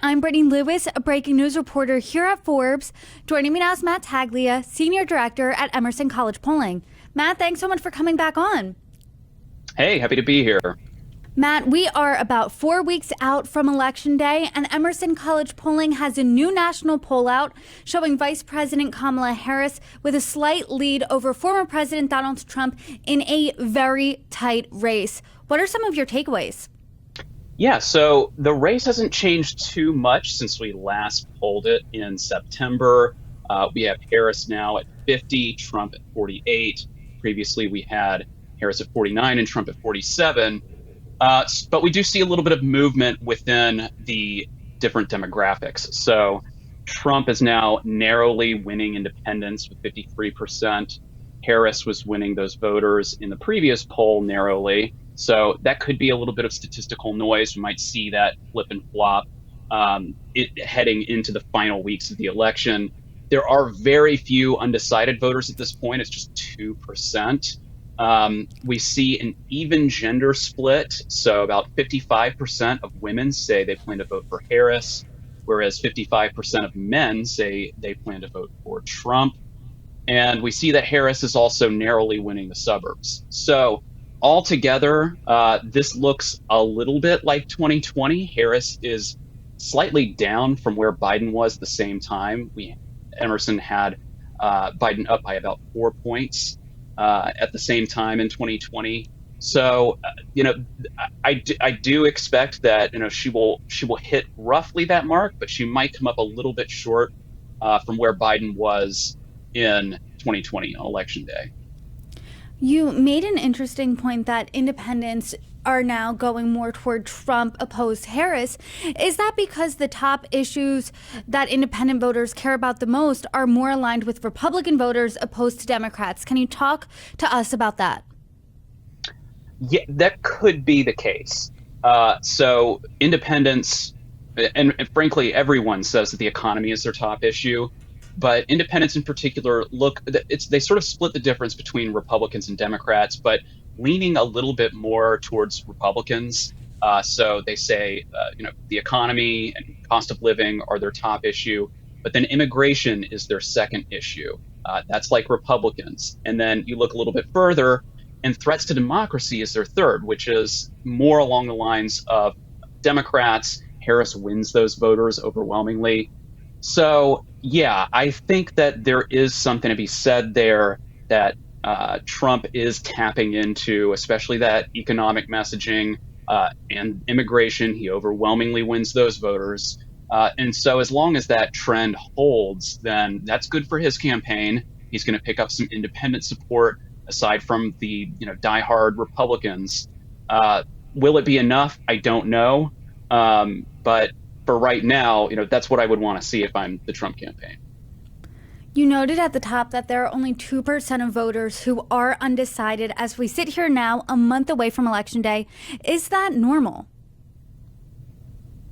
I'm Brittany Lewis, a breaking news reporter here at Forbes. Joining me now is Matt Taglia, Senior Director at Emerson College Polling. Matt, thanks so much for coming back on. Hey, happy to be here. Matt, we are about 4 weeks out from Election Day, and Emerson College Polling has a new national poll out showing Vice President Kamala Harris with a slight lead over former President Donald Trump in a very tight race. What are some of your takeaways? Yeah, so the race hasn't changed too much since we last polled it in September. We have Harris now at 50, Trump at 48. Previously, we had Harris at 49 and Trump at 47. But we do see a little bit of movement within the different demographics. So Trump is now narrowly winning independents with 53%. Harris was winning those voters in the previous poll narrowly. So that could be a little bit of statistical noise. We might see that flip and flop heading into the final weeks of the election. There are very few undecided voters at this point. It's just 2%. We see an even gender split. So about 55% of women say they plan to vote for Harris, whereas 55% of men say they plan to vote for Trump. And we see that Harris is also narrowly winning the suburbs. So altogether, this looks a little bit like 2020. Harris is slightly down from where Biden was at the same time. Emerson had Biden up by about 4 points at the same time in 2020. So, I do expect that, she will hit roughly that mark, but she might come up a little bit short from where Biden was in 2020 on Election Day. You made an interesting point that independents are now going more toward Trump opposed Harris. Is that because the top issues that independent voters care about the most are more aligned with Republican voters opposed to Democrats? Can you talk to us about that? Yeah, that could be the case. So independents, and frankly, everyone says that the economy is their top issue. But independents in particular, they sort of split the difference between Republicans and Democrats, but leaning a little bit more towards Republicans. So they say, the economy and cost of living are their top issue, but then immigration is their second issue. That's like Republicans. And then you look a little bit further, and threats to democracy is their third, which is more along the lines of Democrats. Harris wins those voters overwhelmingly. So, yeah, I think that there is something to be said there that Trump is tapping into, especially that economic messaging and immigration. He overwhelmingly wins those voters. And so as long as that trend holds, then that's good for his campaign. He's going to pick up some independent support aside from the diehard Republicans. Will it be enough? I don't know. But for right now, that's what I would want to see if I'm the Trump campaign. You noted at the top that there are only 2% of voters who are undecided as we sit here now, a month away from Election Day. Is that normal?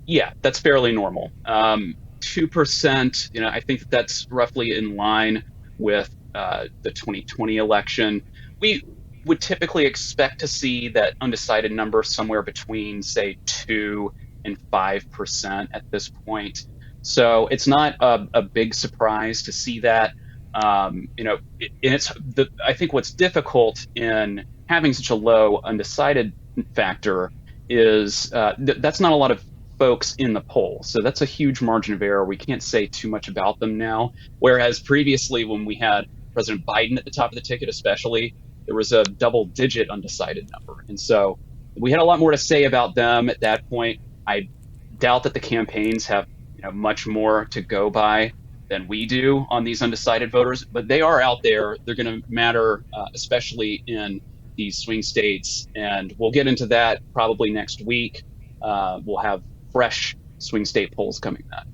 Yeah, that's fairly normal. 2%, I think that's roughly in line with the 2020 election. We would typically expect to see that undecided number somewhere between, say, 2 and 5% at this point. So it's not a big surprise to see that. I think what's difficult in having such a low undecided factor is that's not a lot of folks in the poll. So that's a huge margin of error. We can't say too much about them now. Whereas previously, when we had President Biden at the top of the ticket, especially, there was a double-digit undecided number. And so we had a lot more to say about them at that point. I doubt that the campaigns have much more to go by than we do on these undecided voters, but they are out there. They're going to matter, especially in these swing states, and we'll get into that probably next week. We'll have fresh swing state polls coming then.